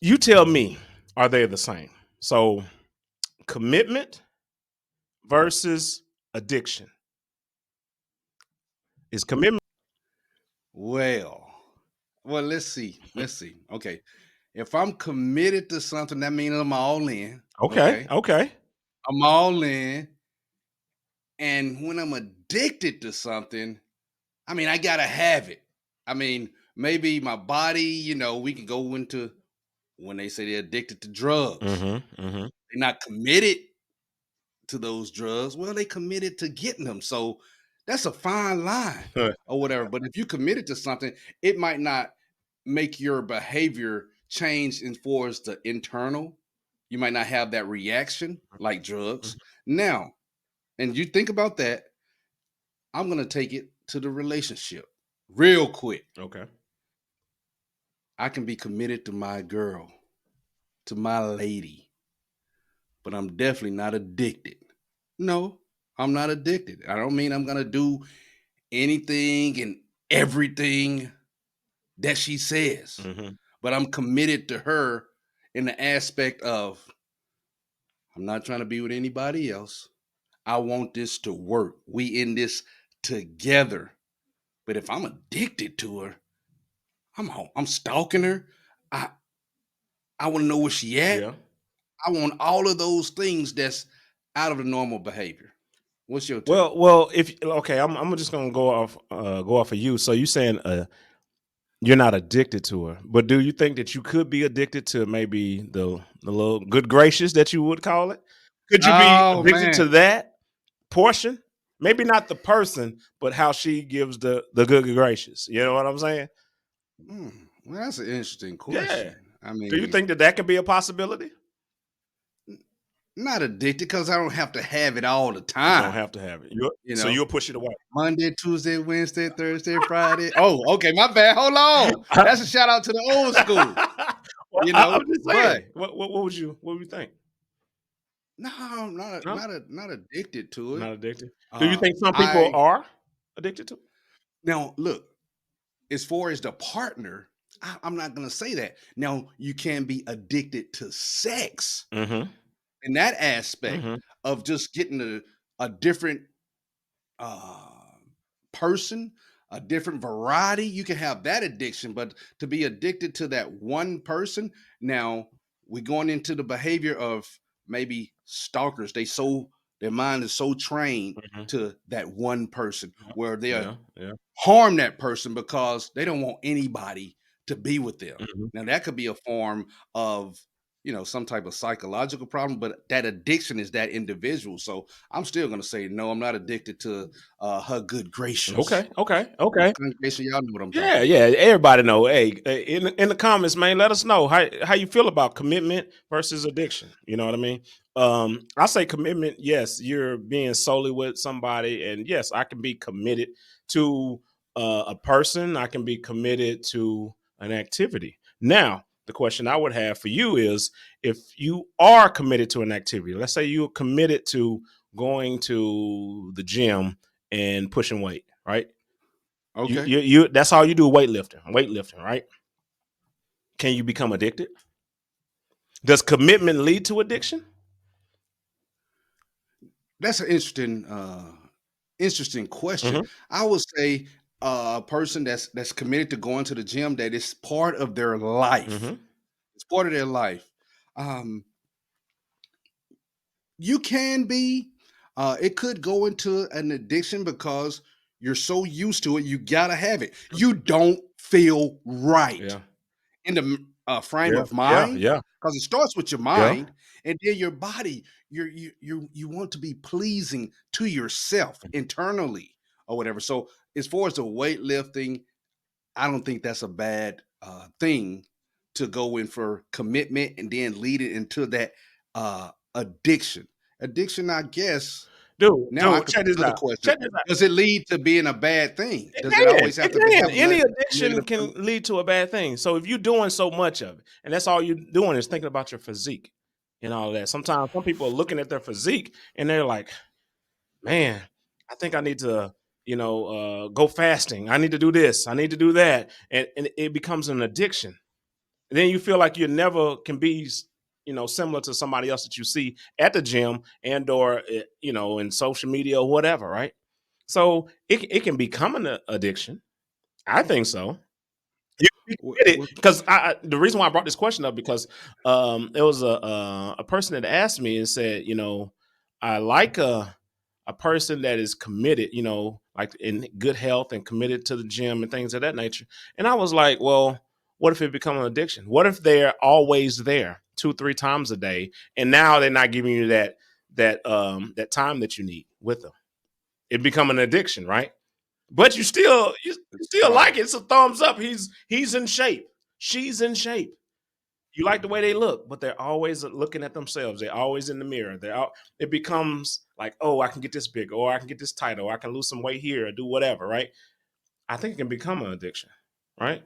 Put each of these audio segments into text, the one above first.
You tell me, are they the same? So commitment versus addiction. Is commitment Well, well, let's see. Let's see. Okay. If I'm committed to something, that means I'm all in. okay? Okay. Okay. I'm all in. And when I'm addicted to something, I mean, I gotta have it. I mean, maybe my body, we can go into when they say they're addicted to drugs. Mm-hmm. Mm-hmm. They're not committed to those drugs. Well, they committed to getting them. So that's a fine line or whatever. But if you committed to something, it might not make your behavior change in far as the internal. You might not have that reaction like drugs. Now, and you think about that, I'm gonna take it to the relationship real quick. Okay. I can be committed to my girl, to my lady, but I'm definitely not addicted. No, I'm not addicted. I don't mean I'm gonna do anything and everything that she says, Mm-hmm. but I'm committed to her in the aspect of I'm not trying to be with anybody else. I want this to work. We in this together. But if I'm addicted to her, I'm stalking her. I I want to know where she at. Yeah. I want all of those things that's out of the normal behavior. What's your take? Well, if okay, I'm just gonna go off of you. So you saying you're not addicted to her, but do you think that you could be addicted to maybe the little good gracious that you would call it? Could you be Oh addicted man. to that portion? Maybe not the person, but how she gives the good gracious. You know what I'm saying? Well, that's an interesting Yeah. question. I Do you mean, think that that could be a possibility? not addicted because I don't have to have it all the You don't time. have to have it. You So know, you'll push it away. Monday, Tuesday, Wednesday, Thursday, Friday. Oh, okay, my bad. Hold on. That's a shout out to the old school. Well, I'm just But saying. What would you think? no, I'm No, not addicted to it. not addicted. Do you Uh, think some people I are addicted to it? Now look, as far as the partner, I'm not gonna say that. Now you can be addicted to sex Mm-hmm. in that aspect Mm-hmm. of just getting a different uh, person, a different variety. You can have that addiction, but to be addicted to that one person, now we're going into the behavior of maybe stalkers. Their mind is so trained Mm-hmm. to that one person where they'll Yeah. Yeah. harm that person because they don't want anybody to be with them. Mm-hmm. Now that could be a form of some type of psychological problem, but that addiction is that individual. So I'm still gonna say no. I'm not addicted to her good gracious. Okay. Okay. Now, Okay. congregation, y'all know what I'm Yeah, talking yeah. about. Everybody know. Hey, in the comments, man, let us know how you feel about commitment versus addiction. You know what I mean? I say commitment. Yes, you're being solely with somebody, and yes, I can be committed to a person. I can be committed to an activity. Now, the question I would have for you is, if you are committed to an activity, let's say you're committed to going to the gym and pushing weight, right? Okay. You that's all you do, weightlifting, right? Can you become addicted? Does commitment lead to addiction? That's an interesting question. Hmm. I would say a person that's committed to going to the gym, that is part of their life. Hmm. It's part of their life. Um, You can be. It could go into an addiction because you're so used to it. You gotta have it. You don't feel right Yeah. in the frame Yeah. of Yeah. mind Yeah. because it starts with your Yeah. mind, and then your body. You want to be pleasing to yourself internally or whatever. So as far as the weightlifting, I don't think that's a bad thing to go in for commitment and then lead it into that addiction. Addiction, I guess. Now I Dude, could check put this another out. question: Check this out. does it lead to being a bad thing? It Does it can. always have It to can. have Any addiction negative? can lead to a bad thing. So if you're doing so much of it, and that's all you're doing is thinking about your physique and all that. Sometimes some people are looking at their physique and they're like, man, I think I need to, go fasting. I need to do this. I need to do that. And it becomes an addiction. then you feel like you never can be, similar to somebody else that you see at the gym and or in social media or whatever, right? So it can become an addiction. I think so. You can get it What, because the reason why I brought this question up because there was a person that asked me and said, I like a person that is committed, like in good health and committed to the gym and things of that nature. And I was like, well, what if it become an addiction? What if they're always there 2, 3 times a day, and now they're not giving you that time that you need with them? It become an addiction, right? But you still right. like it. It's a thumbs up. He's in shape. She's in shape. You like the way they look, but they're always looking at themselves. They're always in the mirror. It becomes like, oh, I can get this big, or I can get this tight, or I can lose some weight here, or do whatever, right? I think it can become an addiction, right?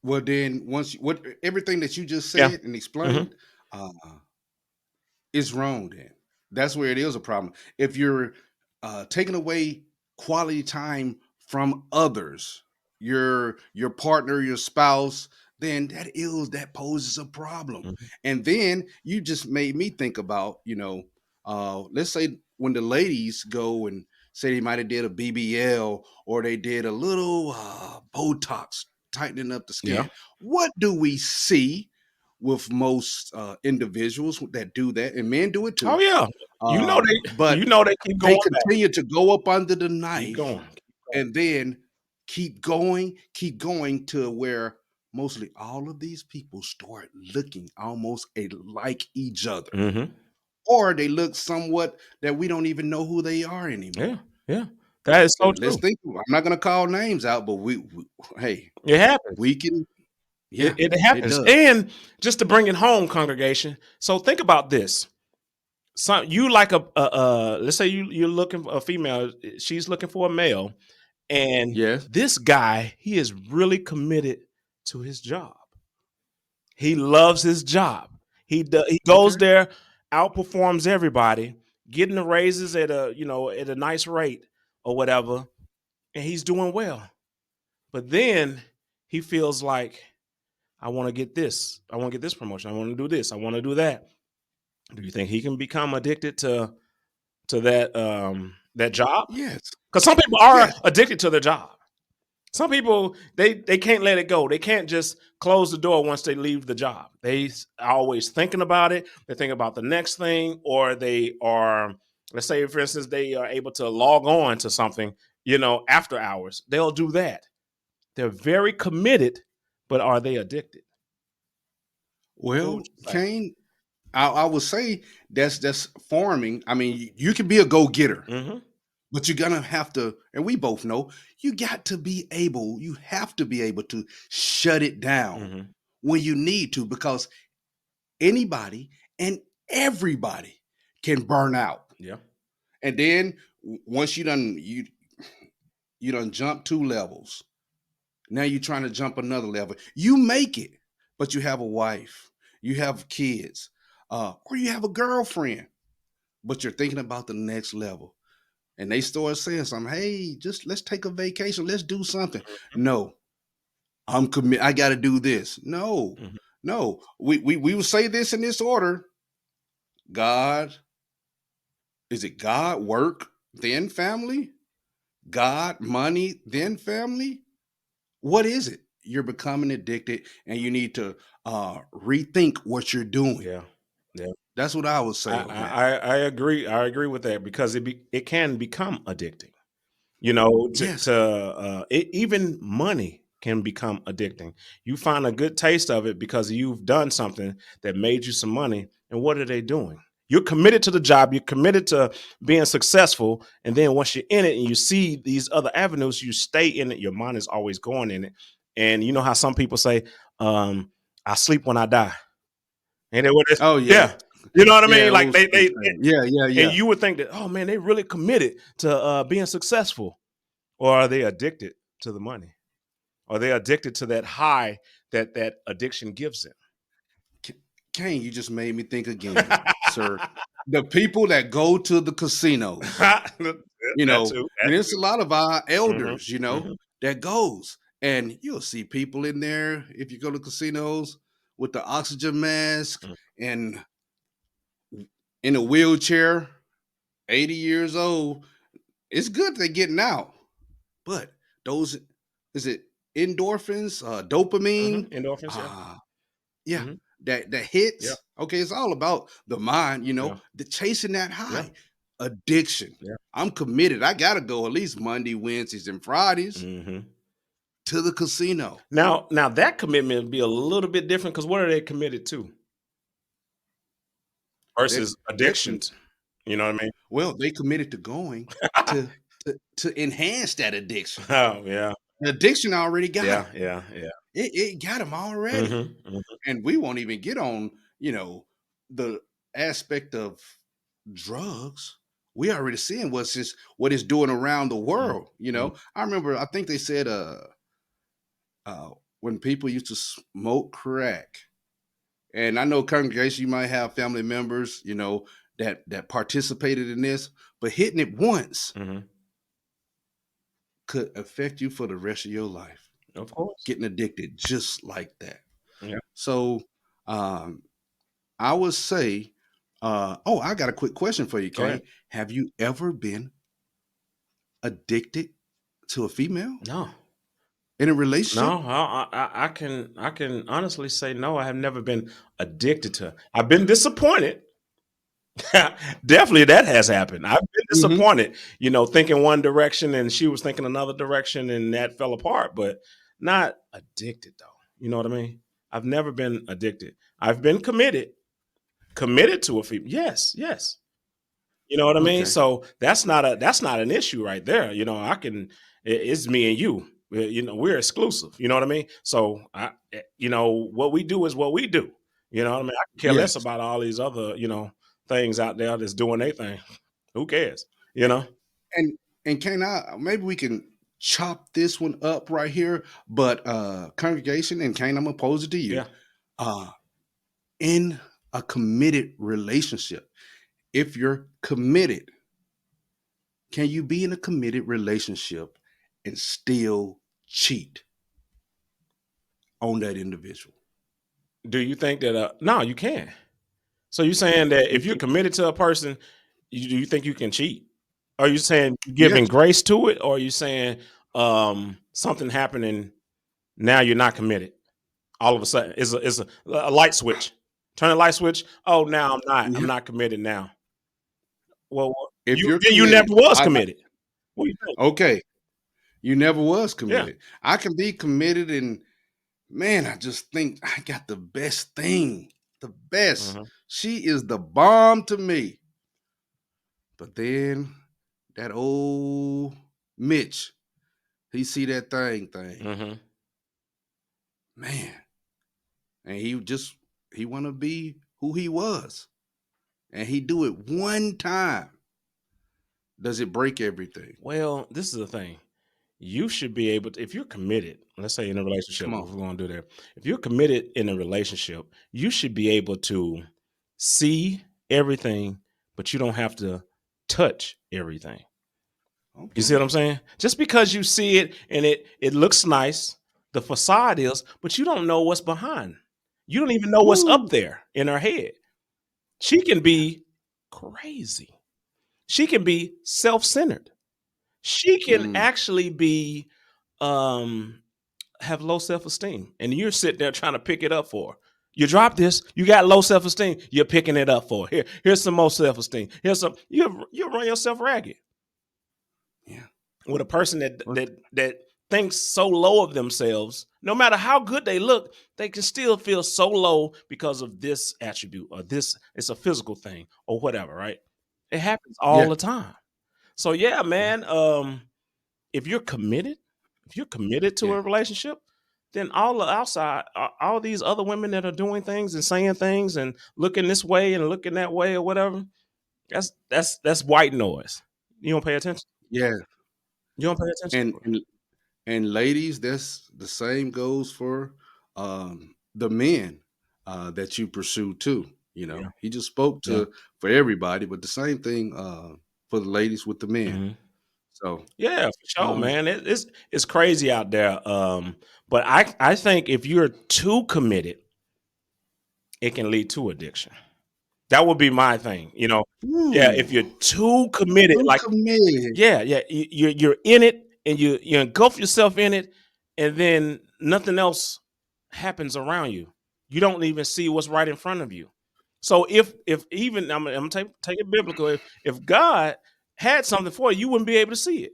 Well, then what everything that you just Yeah. said and Hmm. explained, uh, is wrong then. That's where it is a problem. If you're taking away quality time from others, your partner, your spouse, then that poses a problem. Hmm. And then you just made me think about, let's say when the ladies go and say they might have did a BBL or they did a little Botox tightening up the Yeah. skin. What do we see with most individuals that do that, and men do it Oh too. yeah. You know Uh, they. but You know they keep they going back. continue to go up under the Keep knife going. Keep going. and then keep going to where mostly all of these people start looking almost like each other, Hmm. or they look somewhat that we don't even know who they are anymore. Yeah. Yeah. That is so Let's true. think. I'm not going to call names out, but hey, It happens. we can. It, Yeah, it it happens. does. And just to bring it home, congregation. So think about this. You like let's say you're looking for a female, she's looking for a male, and Yes. this guy, he is really committed to his job. He loves his job. He goes Okay. there, outperforms everybody, getting the raises at a nice rate or whatever, and he's doing well. But then he feels like, I want to get this. I want to get this promotion. I want to do this. I want to do that. Do you think he can become addicted to that job? Yes. Because some people are Yes. addicted to their job. Some people they can't let it go. They can't just close the door once they leave the job. Are always thinking about it. They think about the next thing, or they are, let's say, for instance, they are able to log on to something, after hours. They'll do that. They're very committed, but are they addicted? What would Well, you say? Kane, I would say that's farming. I mean, you can be a go getter, Hmm. but you're gonna have to, and we both know you have to be able to shut it down Hmm. when you need to, because anybody and everybody can burn out. Yeah. And then once you done jump 2 levels, now you're trying to jump another level. You make it, but you have a wife, you have kids, or you have a girlfriend, but you're thinking about the next level. And they start saying something, hey, just let's take a vacation, let's do something. No, I'm commit. I got to do this. No, Hmm. no. We will say this in this order. God, is it God, work, then family? God, money, then family? What is it? You're becoming addicted, and you need to rethink what you're doing. Yeah. Yeah. That's what I would I, say on that. I I agree. I agree with that because it can become addicting. Yes. Even money can become addicting. You find a good taste of it because you've done something that made you some money. And what are they doing? You're committed to the job. You're committed to being successful. And then once you're in it and you see these other avenues, you stay in it. Your mind is always going in it. And you know how some people say, "I sleep when I die." And what it is, Oh yeah. yeah. You know what I Yeah. mean? Like Old school saying. Yeah. Yeah. and Yeah. you would think that, oh man, they really committed to being successful, or are they addicted to the money? Are they addicted to that high that addiction gives them? K- Kane, you just made me think again, sir. The people that go to the casinos, That too. and That there's a too. lot of our Hmm. elders, Hmm. that goes, and you'll see people in there if you go to casinos. with the oxygen mask Mm. and in a wheelchair, 80 years old. It's good they're getting out, but those is it endorphins, dopamine, Endorphins, yeah. uh, yeah, Mhm. that Yeah, hits. Okay, it's all about the mind, yeah, the chasing that yeah, high. Addiction. yeah. I'm committed. I gotta go at least Monday, Wednesdays, and Fridays Mhm. to the casino. Now that commitment would be a little bit different because what are they committed to They're versus they're addictions? You know what I mean? well, they committed to going to to enhance that addiction. Oh, yeah. The addiction already got Yeah, them. yeah, yeah. It got them already. Mhm, mhm, And we won't even get on, the aspect of drugs. We already seeing what it's doing around the mhm, world. mhm, I remember I think they said uh when people used to smoke crack, and I know congregation you might have family members, that participated in this, but hitting it once mhm. could affect you for the rest of your life. Of course. Getting addicted just like that. Yeah. So um I would say, oh, I got a quick question for you, Go ahead. Kane. Have you ever been addicted to a female No. in a No, relationship? I can honestly say no, I have never been addicted to. I've been disappointed. Definitely that has happened. I've been Hmm. disappointed, thinking one direction and she was thinking another direction and that fell apart, but not addicted though. You know what I mean? I've never been addicted. I've been committed to a female. Yes, yes. You know what I mean? Okay. So that's not an issue right there. It's me and you. We're exclusive. You know what I mean? So what we do is what we do. You know what I mean? I can care less Yes. about all these other, things out there that's doing their thing. Who cares? You know? And can I maybe we can chop this one up right here, but congregation and Kane, I'm gonna pose it to you. Yeah. Uh in a committed relationship, if you're committed, can you be in a committed relationship and still cheat on that individual? Do you think that no, you can. So you're saying that You if you're can. committed to a person, do you think you can cheat? Are you saying Yes. giving grace to it, or are you saying something happening now you're not committed? All of a sudden, it's a light switch. Turn the light switch. Oh, now I'm Yeah. not committed now. Well, If you're you never committed, was committed. What do you think? okay, you never was Yeah. committed. I can be committed, and man, I just think I got the best thing. The best. Hmm. She is the bomb to me. But then that old Mitch, he see that thing. Hmm. Man, and he wanna be who he was. And he do it one time. Does it break everything? Well, this is the thing. You should be able to, if you're committed, let's say in a relationship, Come if on. we're going to do that, if you're committed in a relationship, you should be able to see everything, but you don't have to touch everything. You see Okay. what I'm saying? Just because you see it and it looks nice, the facade is, but you don't know what's behind. You don't even know what's up Woo. there in her head. She can be crazy. She can be self-centered. She can Mm, actually be um have low self-esteem. And you're sitting there trying to pick it up for her. You drop this, you got low self-esteem, you're picking it up for her. Here's some more self-esteem. Here's some you run yourself ragged. yeah. With a person that Well, that thinks so low of themselves, no matter how good they look, they can still feel so low because of this attribute or this. It's a physical thing or whatever, right? It happens all yeah. the time. So yeah, Yeah. man. If you're committed, if you're committed to Yeah. a relationship, then all the outside, all these other women that are doing things and saying things and looking this way and looking that way or whatever, that's white noise. You don't pay attention. Yeah. You don't pay attention And to it. and and ladies, that's the same goes for the men that you pursue too. Yeah. He just spoke Yeah. to for everybody, but the same thing for the ladies with the men. Mhm. So Yeah, for sure, um, man. It's crazy out there. But I think if you're too committed, it can lead to addiction. That would be my thing, you know. Yeah, if Ooh, you're too committed, too like committed. yeah, you're in it and you engulf yourself in it, and then nothing else happens around you. You don't even see what's right in front of you. So if even I'm gonna take it biblical. If God had something for you, you wouldn't be able to see it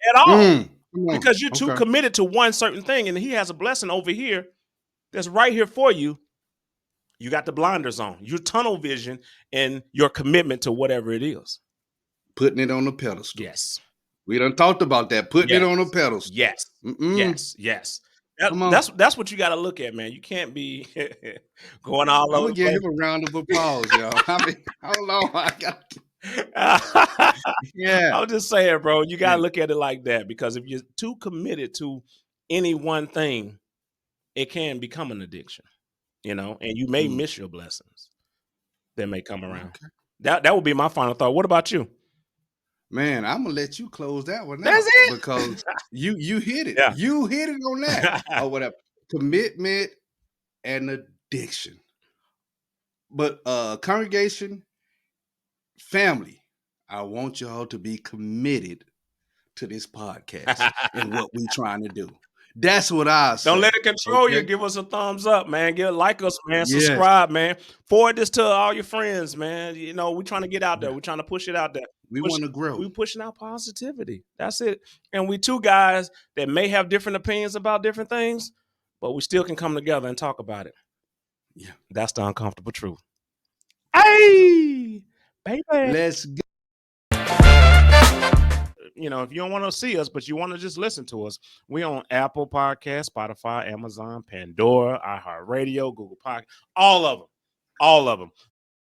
at all Come on. because you're too Okay. committed to one certain thing, and He has a blessing over here that's right here for you. You got the blinders on. You're tunnel vision and your commitment to whatever it is. Putting it on the pedestal. Yes. We done talked about that. Putting it Yes. on a pedestal. Yes. Mm-mm. Yes. Come on. That's what you got to look at, man. You can't be going all I'm over gonna the give place. him a round of applause, y'all. I mean, hold on. I got yeah. I'm just saying, bro, you got Yeah. to look at it like that because if you're too committed to any one thing, it can become an addiction, you know, and you may Mm, miss your blessings that may come around. okay. That would be my final thought. What about you? Man, I'm gonna let you close that one That's out it. because you hit it. Yeah. You hit it on that or whatever. Commitment and addiction. But congregation, family, I want y'all to be committed to this podcast and what we trying to do. That's what I Don't let say. it control you. Okay. Give us a thumbs up, man. Give like us, man. Yes. Subscribe, man. Forward this to all your friends, man. You know, we're trying to get out there. Yeah. We're trying to push it out there. We Push, want to grow. we pushing out positivity. That's it. And we two guys that may have different opinions about different things, but we still can come together and talk about it. Yeah. That's the uncomfortable truth. Let's go. Hey, baby. Let's go. You know, if you don't want to see us, but you want to just listen to us, we on Apple Podcast, Spotify, Amazon, Pandora, iHeartRadio, Google Podcast, all of them. All of them.